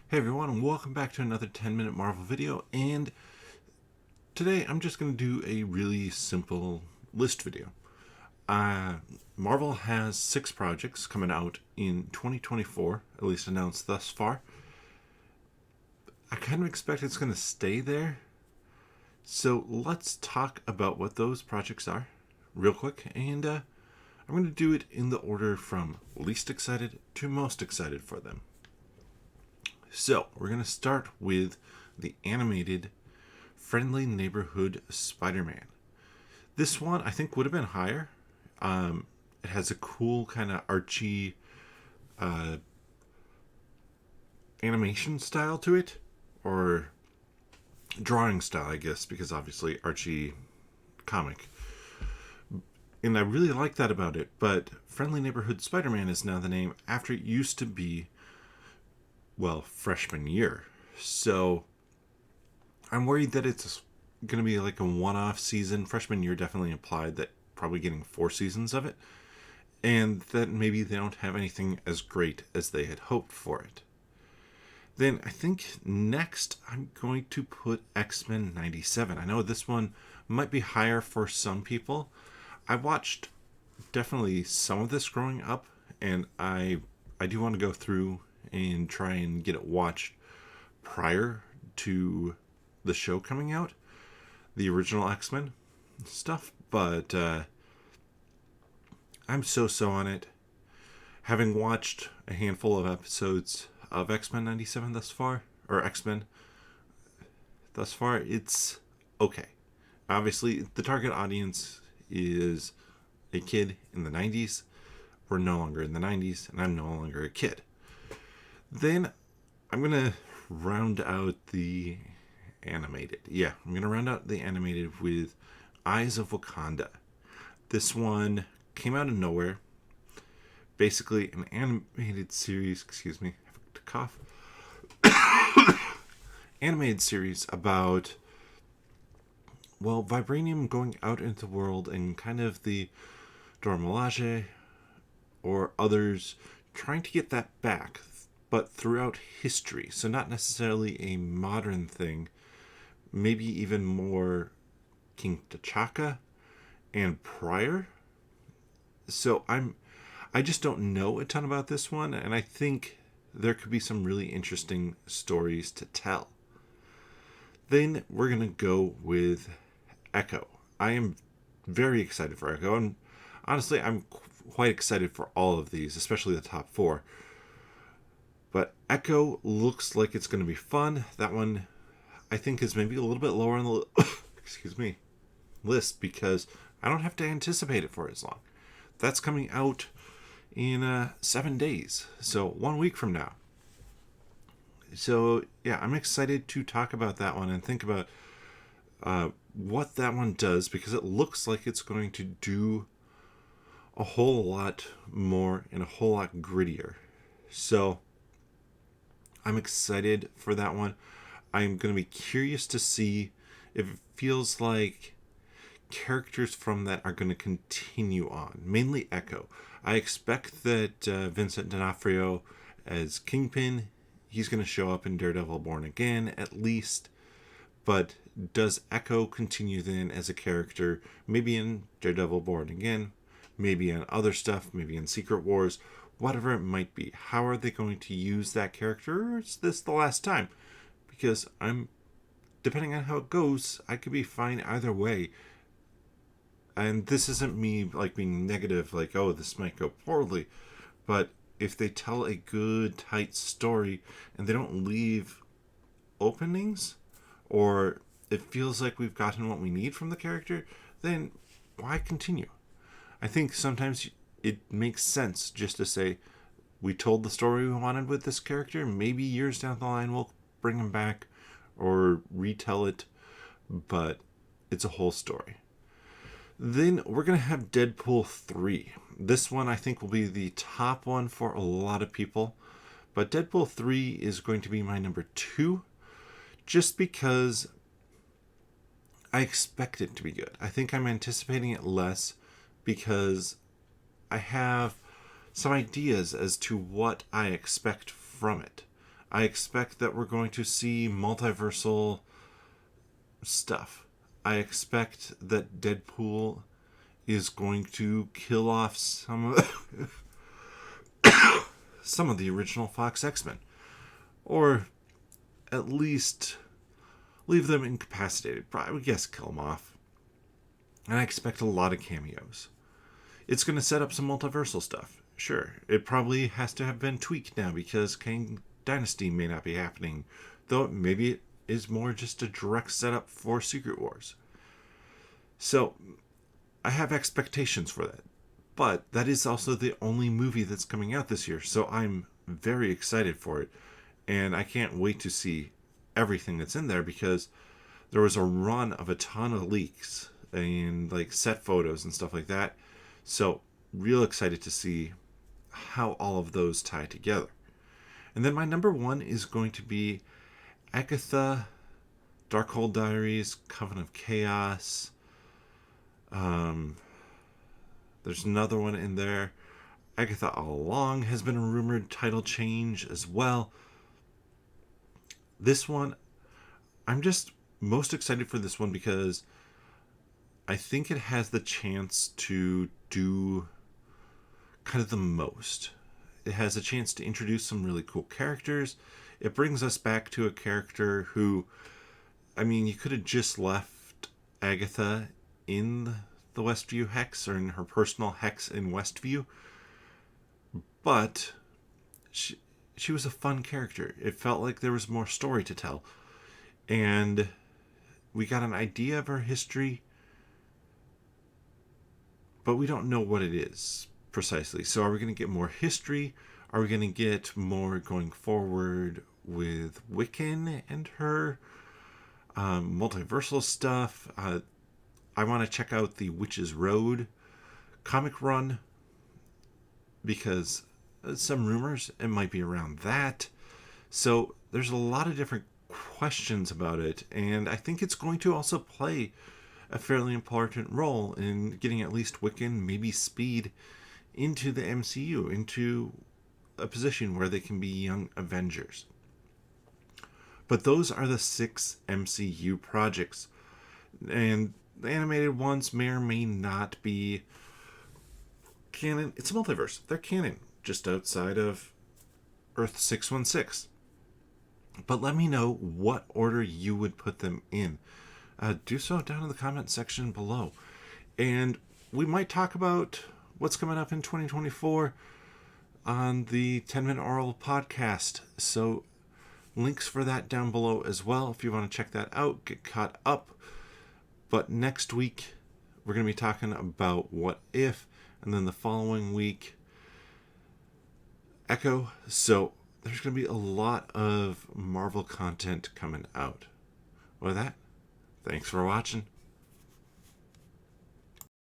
Hey everyone, and welcome back to another 10-minute Marvel video. And today I'm just going to do a really simple list video. Uh, Marvel has 6 projects coming out in 2024, at least announced thus far. I kind of expect it's going to stay there. So let's talk about what those projects are real quick. And I'm going to do it in the order from least excited to most excited for them. So we're going to start with the animated Friendly Neighborhood Spider-Man. This one I think would have been higher. It has a cool kind of Archie animation style to it, or drawing style, I guess, because obviously Archie comic. And I really like that about it, but Friendly Neighborhood Spider-Man is now the name after it used to be, well, freshman year. So I'm worried that it's going to be like a one-off season. Freshman year definitely implied that probably getting 4 seasons of it, and that maybe they don't have anything as great as they had hoped for it. Then I think next I'm going to put X-Men 97. I know this one might be higher for some people. I watched definitely some of this growing up, and I do want to go through and try and get it watched prior to the show coming out, the original X-Men stuff, but I'm so on it. Having watched a handful of episodes of X-Men 97 thus far, or X-Men thus far, it's okay. Obviously, the target audience is a kid in the 90s. We're no longer in the 90s, and I'm no longer a kid. Then I'm going to round out the animated. Yeah, I'm going to round out the animated with Eyes of Wakanda. This one came out of nowhere. Basically, an animated series. Excuse me, I have to cough. Animated series about, well, vibranium going out into the world and kind of the Dora Milaje or others trying to get that back, but throughout history. So not necessarily a modern thing. Maybe even more King T'Chaka and prior. So I just don't know a ton about this one, and I think there could be some really interesting stories to tell. Then we're gonna go with Echo. I am very excited for Echo, and honestly, I'm quite excited for all of these, especially the top 4. But Echo looks like it's going to be fun. That one, I think, is maybe a little bit lower on the excuse me, list because I don't have to anticipate it for as long. That's coming out in 7 days, so 1 week from now. So yeah, I'm excited to talk about that one and think about what that one does, because it looks like it's going to do a whole lot more and a whole lot grittier. So I'm excited for that one. I'm going to be curious to see if it feels like characters from that are going to continue on. Mainly Echo. I expect that Vincent D'Onofrio as Kingpin, he's going to show up in Daredevil Born Again at least. But does Echo continue then as a character, maybe in Daredevil Born Again, maybe in other stuff, maybe in Secret Wars, whatever it might be? How are they going to use that character? Or is this the last time? Because depending on how it goes, I could be fine either way. And this isn't me like being negative, like, oh, this might go poorly. But if they tell a good, tight story and they don't leave openings, or it feels like we've gotten what we need from the character, then why continue? I think sometimes it makes sense just to say, we told the story we wanted with this character. Maybe years down the line we'll bring him back or retell it, but it's a whole story. Then we're going to have Deadpool 3. This one I think will be the top one for a lot of people, but Deadpool 3 is going to be my number 2, just because I expect it to be good. I think I'm anticipating it less because I have some ideas as to what I expect from it. I expect that we're going to see multiversal stuff. I expect that Deadpool is going to kill off some of the original Fox X-Men, or at least leave them incapacitated. I would guess kill them off. And I expect a lot of cameos. It's going to set up some multiversal stuff. Sure, it probably has to have been tweaked now because Kang Dynasty may not be happening, though maybe it is more just a direct setup for Secret Wars. So, I have expectations for that. But that is also the only movie that's coming out this year, so I'm very excited for it. And I can't wait to see everything that's in there because there was a run of a ton of leaks and like set photos and stuff like that. So, real excited to see how all of those tie together. And then my number one is going to be Agatha, Darkhold Diaries, Coven of Chaos. There's another one in there. Agatha All Along has been a rumored title change as well. This one, I'm just most excited for this one because I think it has the chance to do kind of the most. It has a chance to introduce some really cool characters. It brings us back to a character who, I mean, you could have just left Agatha in the Westview Hex or in her personal Hex in Westview, but she was a fun character. It felt like there was more story to tell, and we got an idea of her history, but we don't know what it is precisely. So are we going to get more history? Are we going to get more going forward with Wiccan and her multiversal stuff? I want to check out the Witch's Road comic run because some rumors it might be around that. So there's a lot of different questions about it, and I think it's going to also play a fairly important role in getting at least Wiccan, maybe Speed, into the MCU, into a position where they can be young Avengers. But those are the 6 MCU projects. And the animated ones may or may not be canon. It's a multiverse. They're canon, just outside of Earth 616. But let me know what order you would put them in. Do so down in the comment section below. And we might talk about what's coming up in 2024 on the 10-Minute Oral podcast. So links for that down below as well if you want to check that out, get caught up. But next week, we're going to be talking about What If, and then the following week, Echo. So there's going to be a lot of Marvel content coming out. With that, thanks for watching.